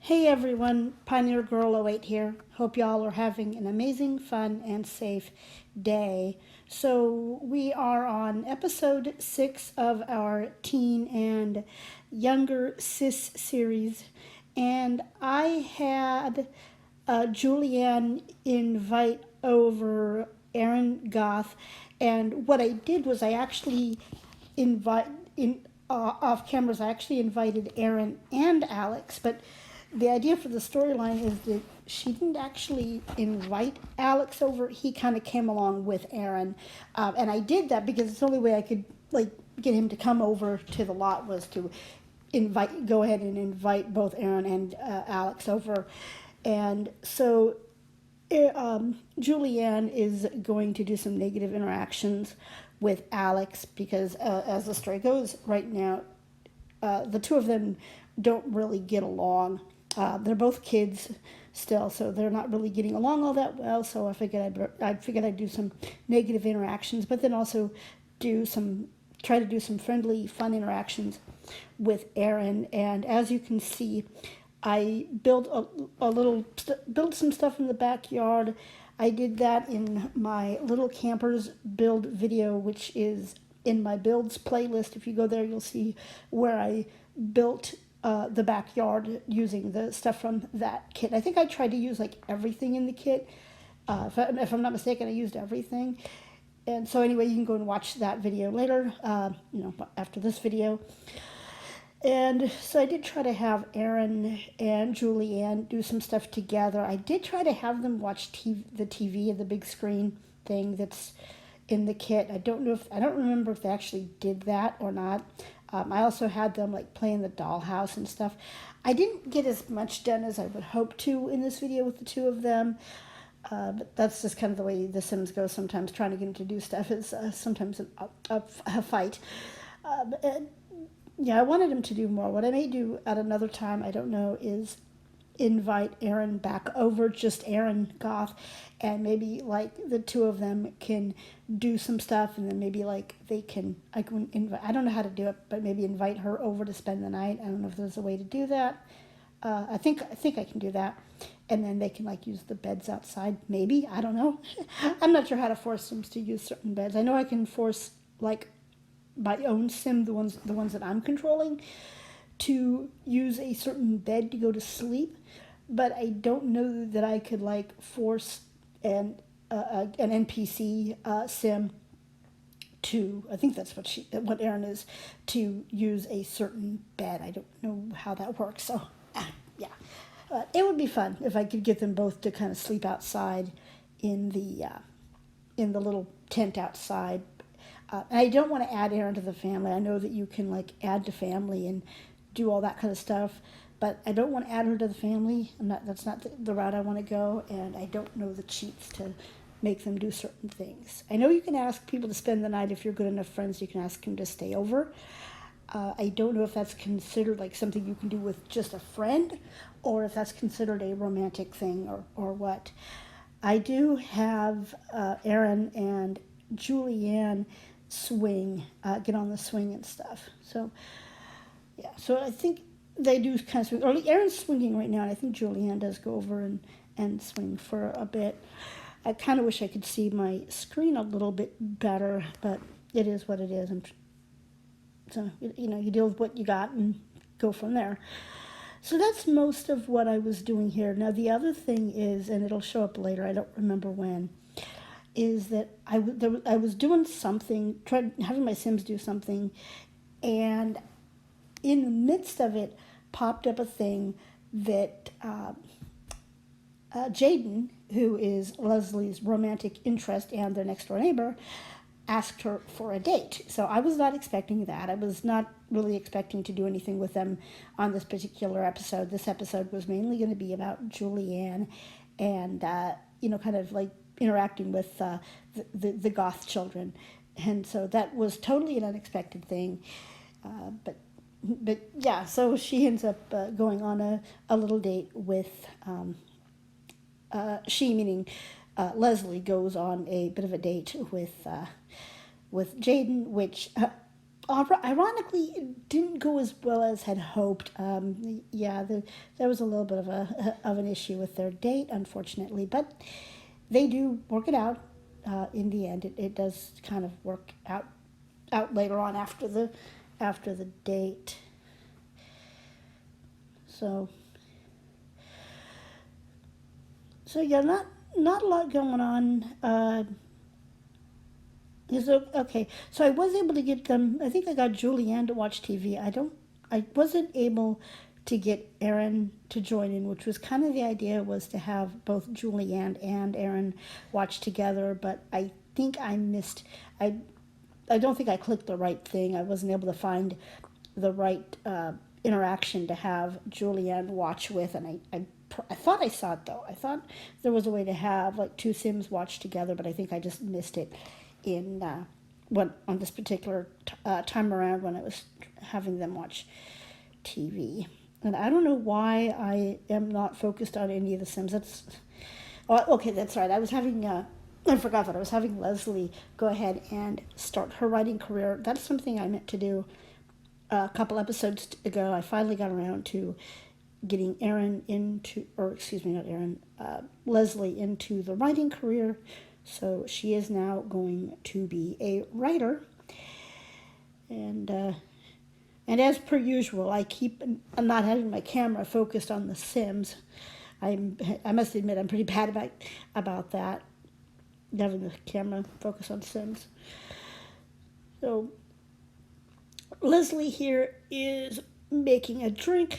Hey everyone, Pioneer Girl 08 here. Hope y'all are having an amazing, fun, and safe day. So, we are on episode 6 of our Teen and Younger Sis series, and I had Julianne invite over Aaron Goth, and what I did was I actually invite in off cameras. I actually invited Aaron and Alex, but the idea for the storyline is that she didn't actually invite Alex over. He kind of came along with Aaron, and I did that because it's the only way I could get him to come over to the lot was to go ahead and invite both Aaron and Alex over, and so Julianne is going to do some negative interactions with Alex because, as the story goes right now, the two of them don't really get along. They're both kids still, so they're not really getting along all that well. So I figured I'd do some negative interactions, but then also try to do some friendly, fun interactions with Aaron. And as you can see, I built built some stuff in the backyard. I did that in my little campers build video, which is in my builds playlist. If you go there, you'll see where I built the backyard using the stuff from that kit. I think I tried to use everything in the kit. If I'm not mistaken, I used everything. And so anyway, you can go and watch that video later, after this video. And so I did try to have Aaron and Julianne do some stuff together. I did try to have them watch the TV and the big screen thing that's in the kit. I don't remember if they actually did that or not. I also had them play in the dollhouse and stuff. I didn't get as much done as I would hope to in this video with the two of them. But that's just kind of the way The Sims goes sometimes. Trying to get them to do stuff is sometimes a fight. Yeah, I wanted him to do more. What I may do at another time, I don't know, is invite Aaron back over, just Aaron Goth, and maybe the two of them can do some stuff, and then maybe I can invite. I don't know how to do it, but maybe invite her over to spend the night. I don't know if there's a way to do that. I think I can do that, and then they can use the beds outside. Maybe, I don't know. I'm not sure how to force Sims to use certain beds. I know I can force my own sim, the ones that I'm controlling, to use a certain bed to go to sleep, but I don't know that I could force an NPC sim to. I think that's what Aaron is, to use a certain bed. I don't know how that works, so yeah. It would be fun if I could get them both to kind of sleep outside in the little tent outside. And I don't want to add Aaron to the family. I know that you can add to family and do all that kind of stuff, but I don't want to add her to the family. That's not the route I want to go, and I don't know the cheats to make them do certain things. I know you can ask people to spend the night. If you're good enough friends, you can ask them to stay over. I don't know if that's considered something you can do with just a friend, or if that's considered a romantic thing, or what. I do have Aaron and Julianne get on the swing and stuff. So yeah, so I think they do kind of swing. Or Aaron's swinging right now, and I think Julianne does go over and swing for a bit. I kind of wish I could see my screen a little bit better, but it is what it is. So you deal with what you got and go from there. So that's most of what I was doing here. Now the other thing is, and it'll show up later, I don't remember when, is that I was doing something, having my Sims do something, and in the midst of it popped up a thing that Jaden, who is Leslie's romantic interest and their next door neighbor, asked her for a date. So I was not expecting that. I was not really expecting to do anything with them on this particular episode. This episode was mainly going to be about Julianne and, kind of interacting with the goth children. And so that was totally an unexpected thing. But yeah, so she ends up going on a little date with, she meaning Leslie goes on a bit of a date with Jaden, which Ironically, it didn't go as well as had hoped. Yeah, there was a little bit of an issue with their date, unfortunately, but they do work it out. In the end, it does kind of work out later on after the date. So yeah, not a lot going on. Okay, so I was able to get them. I think I got Julianne to watch TV. I wasn't able to get Aaron to join in, which was kind of the idea, was to have both Julianne and Aaron watch together. But I think I missed. I don't think I clicked the right thing. I wasn't able to find the right interaction to have Julianne watch with, and I thought I saw it though. I thought there was a way to have like two Sims watch together, but I think I just missed it in when on this particular time around when I was having them watch TV. And I don't know why I am not focused on any of the Sims. Okay. That's right. I forgot that I was having Leslie go ahead and start her writing career. That's something I meant to do a couple episodes ago. I finally got around to getting Leslie into the writing career. So she is now going to be a writer. And as per usual, I keep not having my camera focused on the Sims. I must admit I'm pretty bad about that, having the camera focus on Sims. So Leslie here is making a drink.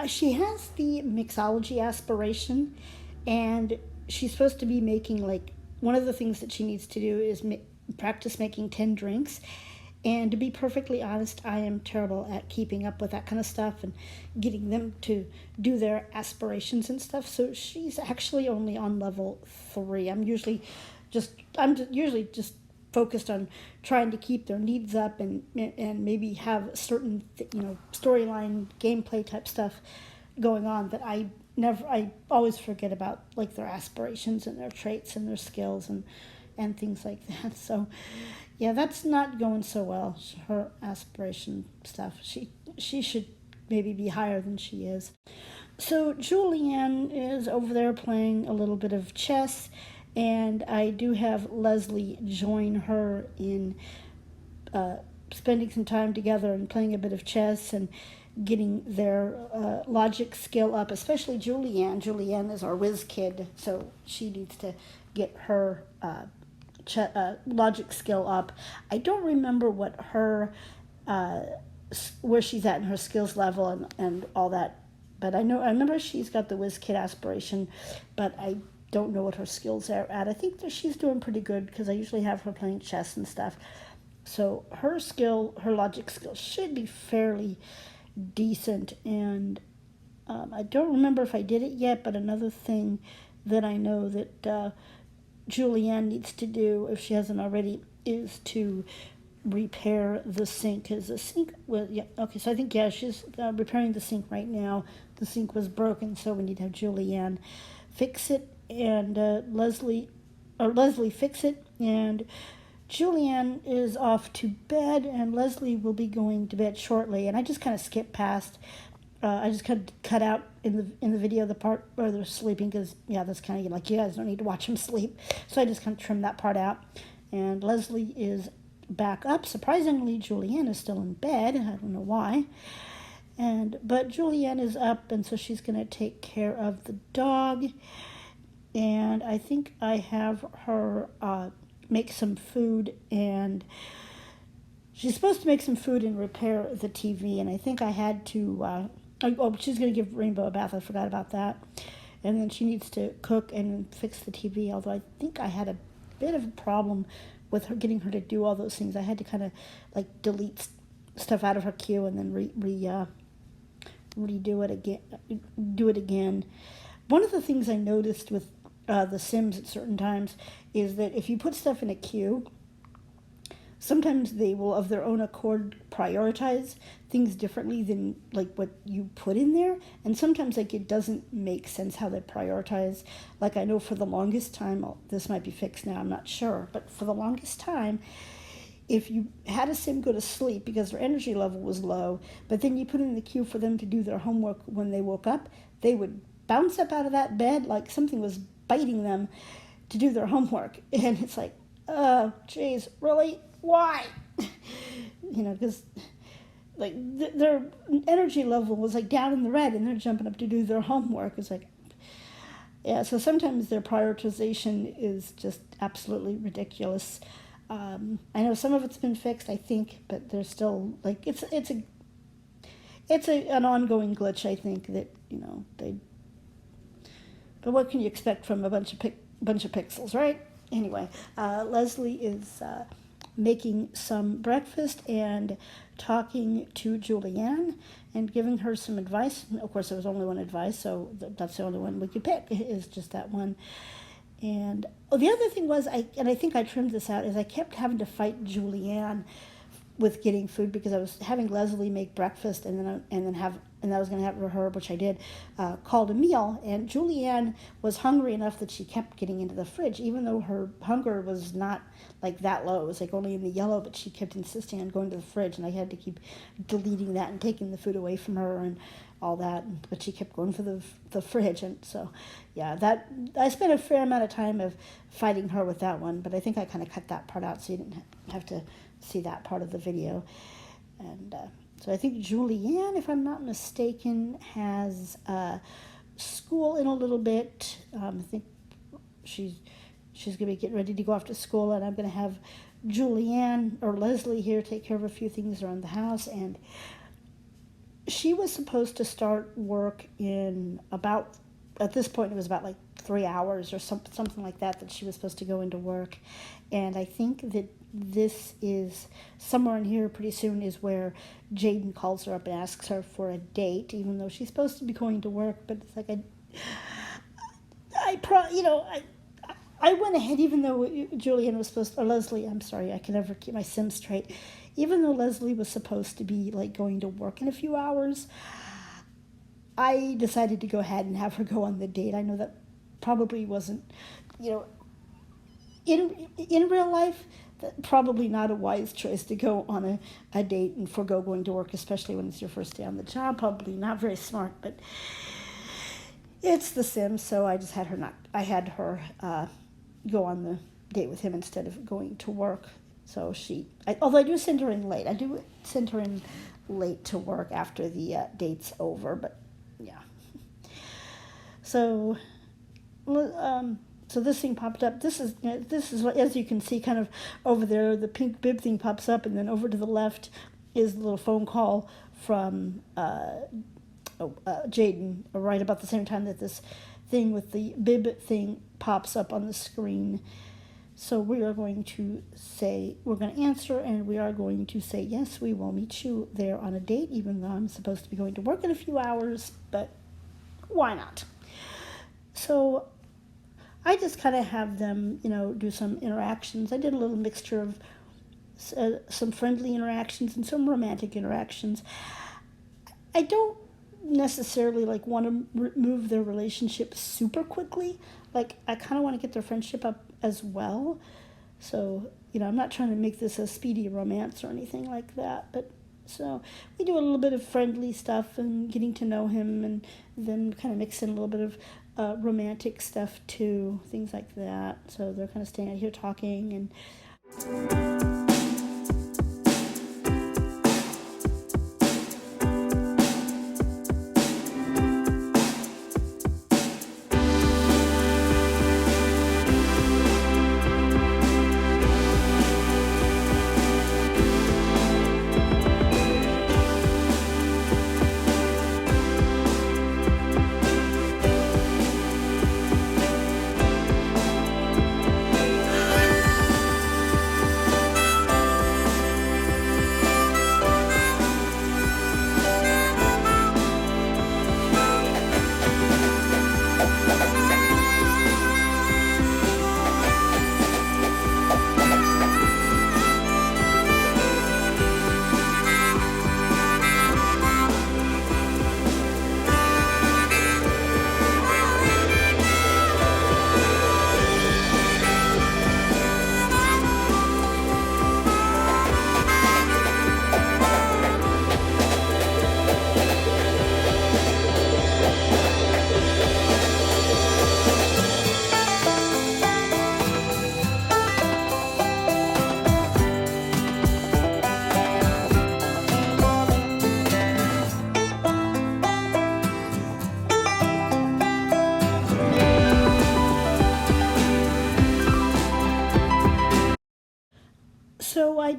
She has the mixology aspiration, and she's supposed to be making, like, one of the things that she needs to do is practice making 10 drinks. And to be perfectly honest, I am terrible at keeping up with that kind of stuff and getting them to do their aspirations and stuff. So she's actually only on level 3. I'm usually just focused on trying to keep their needs up and maybe have certain storyline gameplay type stuff going on that I always forget about, like their aspirations and their traits and their skills and things like that. So yeah, that's not going so well, her aspiration stuff. She should maybe be higher than she is. So Julianne is over there playing a little bit of chess, and I do have Leslie join her in spending some time together and playing a bit of chess and getting their logic skill up, especially Julianne. Julianne is our whiz kid, so she needs to get her logic skill up. I don't remember what her where she's at in her skills level and all that, but I remember she's got the whiz kid aspiration, but I don't know what her skills are at. I think that she's doing pretty good because I usually have her playing chess and stuff. So her logic skill should be fairly decent, and I don't remember if I did it yet, but another thing that I know that Julianne needs to do, if she hasn't already, is to repair the sink. Because the sink so I think, she's repairing the sink right now. The sink was broken, so we need to have Julianne fix it, and Leslie fix it, and Julianne is off to bed, and Leslie will be going to bed shortly. And I just kind of skipped past. I just kind of cut out in the video the part where they're sleeping, because that's kind of like, you guys don't need to watch them sleep. So I just kind of trimmed that part out. And Leslie is back up. Surprisingly, Julianne is still in bed. I don't know why. But Julianne is up, and so she's going to take care of the dog. And I think I have her make some food, and she's supposed to make some food and repair the TV. And I think I had to. She's going to give Rainbow a bath. I forgot about that. And then she needs to cook and fix the TV. Although I think I had a bit of a problem with her getting her to do all those things. I had to kind of like delete stuff out of her queue and then redo it again. Do it again. One of the things I noticed with the Sims at certain times is that if you put stuff in a queue, sometimes they will, of their own accord, prioritize things differently than like what you put in there. And sometimes like it doesn't make sense how they prioritize. Like I know for the longest time, this might be fixed now, I'm not sure, but for the longest time, if you had a sim go to sleep because their energy level was low, but then you put in the cue for them to do their homework when they woke up, they would bounce up out of that bed like something was biting them to do their homework. And it's like, oh, geez, really? Why? Because like their energy level was like down in the red and they're jumping up to do their homework. It's like, yeah, so sometimes their prioritization is just absolutely ridiculous. I know some of it's been fixed, I think, but there's still like it's an ongoing glitch. I think that they. But what can you expect from a bunch of pixels, right? Anyway, Leslie is making some breakfast and talking to Julianne and giving her some advice. Of course, there was only one advice, so that's the only one we could pick, is just that one. And the other thing was, I think I trimmed this out, is I kept having to fight Julianne with getting food because I was having Leslie make breakfast and I was going to have her, which I did, called a meal. And Julianne was hungry enough that she kept getting into the fridge, even though her hunger was not like that low. It was like only in the yellow, but she kept insisting on going to the fridge, and I had to keep deleting that and taking the food away from her and all that. But she kept going for the fridge, and so yeah, that I spent a fair amount of time of fighting her with that one. But I think I kind of cut that part out so you didn't have to see that part of the video. And so I think Julianne, if I'm not mistaken, has school in a little bit. I think she's going to be getting ready to go off to school, and I'm going to have Julianne or Leslie here take care of a few things around the house. And she was supposed to start work in about, at this point it was about like 3 hours or something like that she was supposed to go into work. And I think that this is somewhere in here pretty soon is where Jaden calls her up and asks her for a date, even though she's supposed to be going to work. But it's like I went ahead, even though Julianne was supposed to, or Leslie, I'm sorry, I can never keep my Sims straight. Even though Leslie was supposed to be like going to work in a few hours, I decided to go ahead and have her go on the date. I know that probably wasn't, in real life, probably not a wise choice to go on a date and forego going to work, especially when it's your first day on the job. Probably not very smart, but it's The Sims, so I just had her go on the date with him instead of going to work. So although I do send her in late. I do send her in late to work after the date's over, but yeah. So this thing popped up. This is what, as you can see, kind of over there, the pink bib thing pops up, and then over to the left is the little phone call from Jaden, right about the same time that this thing with the bib thing pops up on the screen. So we are going to answer, and we are going to say, yes, we will meet you there on a date, even though I'm supposed to be going to work in a few hours, but why not? So I just kind of have them, do some interactions. I did a little mixture of some friendly interactions and some romantic interactions. I don't necessarily want to move their relationship super quickly. I kind of want to get their friendship up as well. So, I'm not trying to make this a speedy romance or anything like that. But so we do a little bit of friendly stuff and getting to know him, and then kind of mix in a little bit of romantic stuff too, things like that. So they're kind of staying out here talking and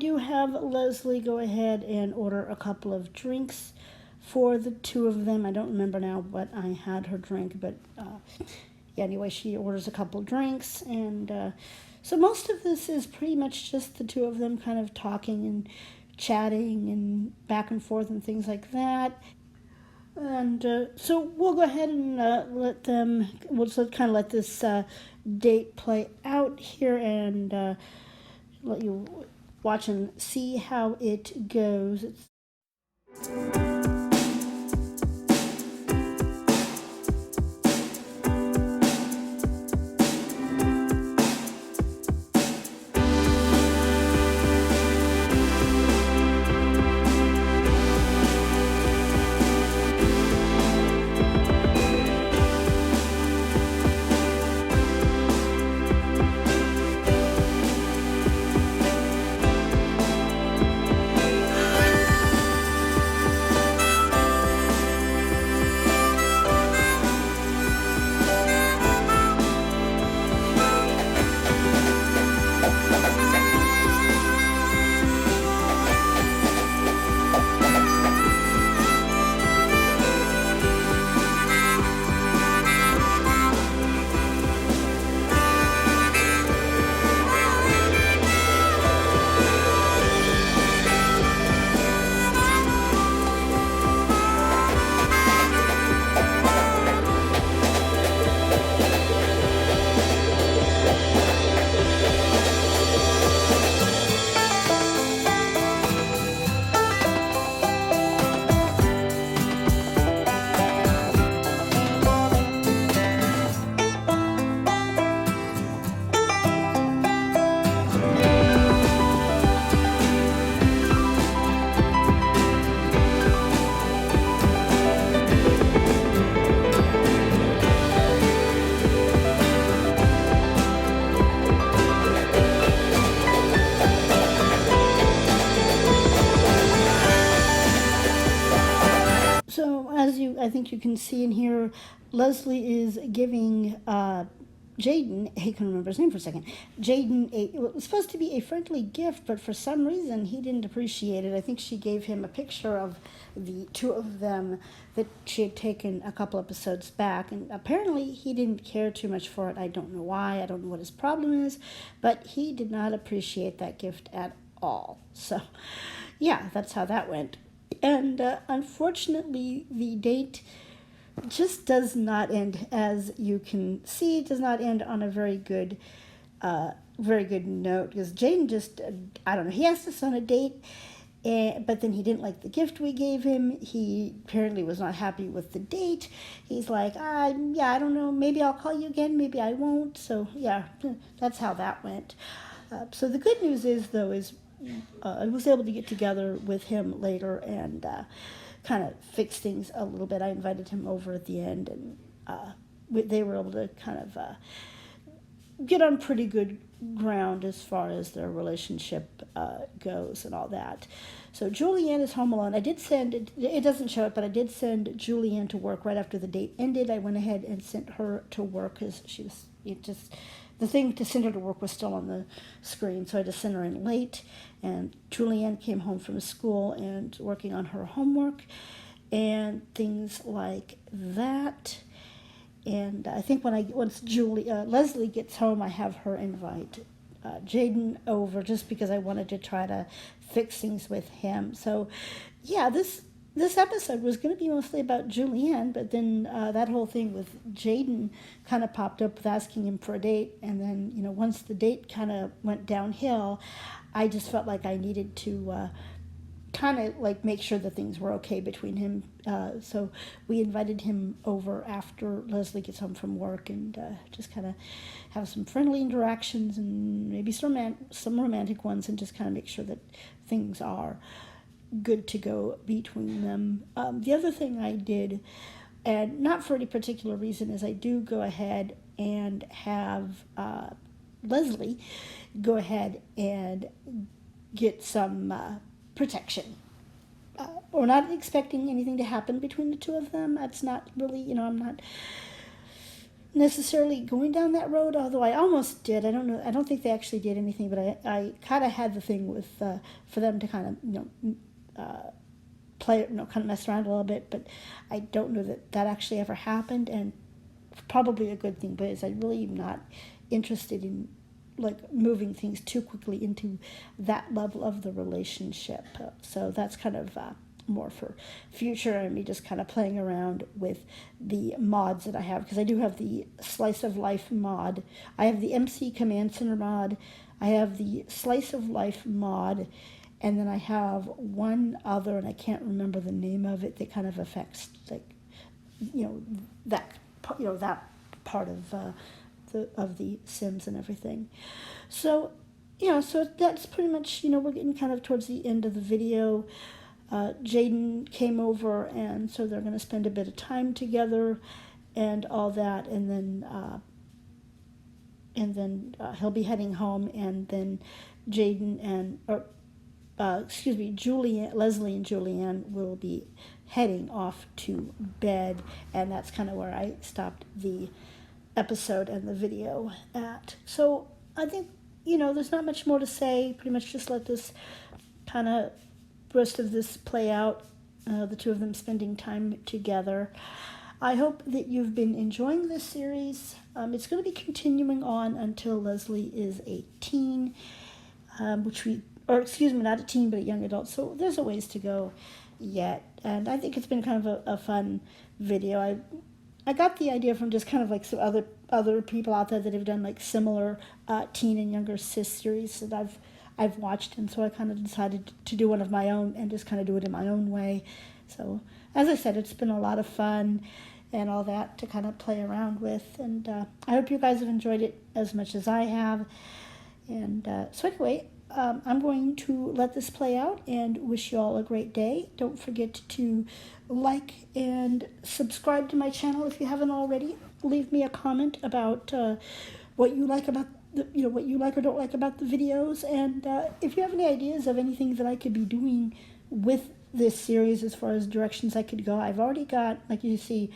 do have Leslie go ahead and order a couple of drinks for the two of them. I don't remember now what I had her drink, but yeah, anyway, she orders a couple of drinks, and so most of this is pretty much just the two of them kind of talking and chatting and back and forth and things like that. And so we'll go ahead and we'll just kind of let this date play out here and let you watch and see how it goes. I think you can see in here, Leslie is giving Jaden, I can remember his name for a second, Jaden, it was supposed to be a friendly gift, but for some reason he didn't appreciate it. I think she gave him a picture of the two of them that she had taken a couple episodes back, and apparently he didn't care too much for it. I don't know why, I don't know what his problem is, but he did not appreciate that gift at all. So yeah, that's how that went. And unfortunately, the date just does not end, as you can see, does not end on a very good note, because Jaden just, I don't know, he asked us on a date, but then he didn't like the gift we gave him. He apparently was not happy with the date. He's like, yeah, I don't know, maybe I'll call you again, maybe I won't. So yeah, that's how that went. So the good news is, though, is I was able to get together with him later and kind of fix things a little bit. I invited him over at the end, and they were able to kind of get on pretty good ground as far as their relationship goes and all that. So Julianne is home alone. I did send, it doesn't show it, but I did send Julianne to work right after the date ended. I went ahead and sent her to work because she was, the thing to send her to work was still on the screen, so I just sent her in late. And Julianne came home from school and working on her homework and things like that. And I think once Leslie gets home, I have her invite Jaden over, just because I wanted to try to fix things with him. So yeah, this episode was going to be mostly about Julianne, but then that whole thing with Jaden kind of popped up with asking him for a date, and then once the date kind of went downhill, I just felt like I needed to kind of like make sure that things were okay between him. So we invited him over after Leslie gets home from work, and just kind of have some friendly interactions and maybe some romantic ones, and just kind of make sure that things are good to go between them. The other thing I did, and not for any particular reason, is I do go ahead and have Leslie go ahead and get some protection. We're not expecting anything to happen between the two of them. That's not really, I'm not necessarily going down that road, although I almost did. I don't know. I don't think they actually did anything, but I kind of had the thing with for them to kind of play, kind of mess around a little bit. But I don't know that that actually ever happened, and probably a good thing. Because I really am not interested in like moving things too quickly into that level of the relationship. So that's kind of more for future, and me just kind of playing around with the mods that I have, because I do have the Slice of Life mod. I have the MC Command Center mod. I have the Slice of Life mod, and then I have one other, and I can't remember the name of it, that kind of affects like that that part of the Sims and everything. So so that's pretty much we're getting kind of towards the end of the video. Jaden came over, and so they're going to spend a bit of time together and all that, and then he'll be heading home, and then Jaden and Leslie and Julianne will be heading off to bed, and that's kind of where I stopped the episode and the video at. So I think there's not much more to say. Pretty much just let this kind of rest of this play out, the two of them spending time together. I hope that you've been enjoying this series. It's going to be continuing on until Leslie is a teen, not a teen, but a young adult. So there's a ways to go yet. And I think it's been kind of a fun video. I got the idea from just kind of like some other people out there that have done like similar Teen and Younger Sis series that I've watched, and so I kind of decided to do one of my own and just kind of do it in my own way. So as I said, it's been a lot of fun and all that to kind of play around with, and I hope you guys have enjoyed it as much as I have. And so anyway, I'm going to let this play out and wish you all a great day. Don't forget to like and subscribe to my channel if you haven't already. Leave me a comment about what you like about what you like or don't like about the videos, and if you have any ideas of anything that I could be doing with this series as far as directions I could go. I've already got, like you see,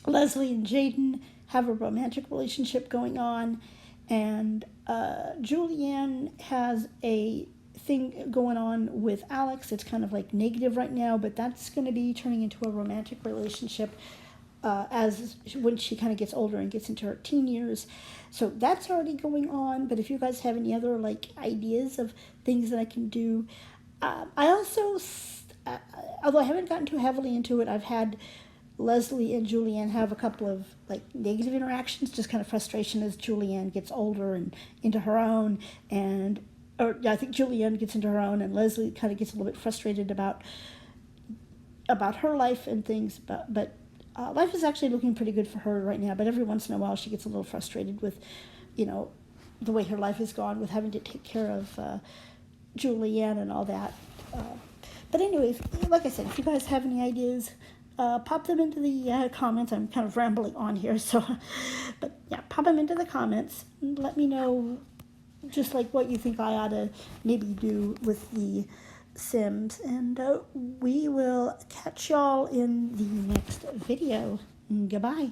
Leslie and Jaden have a romantic relationship going on, and Julianne has a thing going on with Alex. It's kind of like negative right now, but that's going to be turning into a romantic relationship when she kind of gets older and gets into her teen years. So that's already going on. But if you guys have any other like ideas of things that I can do, I also, although I haven't gotten too heavily into it, I've had Leslie and Julianne have a couple of like negative interactions, just kind of frustration as Julianne gets older and into her own, I think Julianne gets into her own, and Leslie kind of gets a little bit frustrated about her life and things, but life is actually looking pretty good for her right now, but every once in a while she gets a little frustrated with, the way her life has gone with having to take care of Julianne and all that. But anyways, like I said, if you guys have any ideas, pop them into the comments. I'm kind of rambling on here, but yeah, pop them into the comments and let me know just like what you think I ought to maybe do with the Sims, and we will catch y'all in the next video. Goodbye.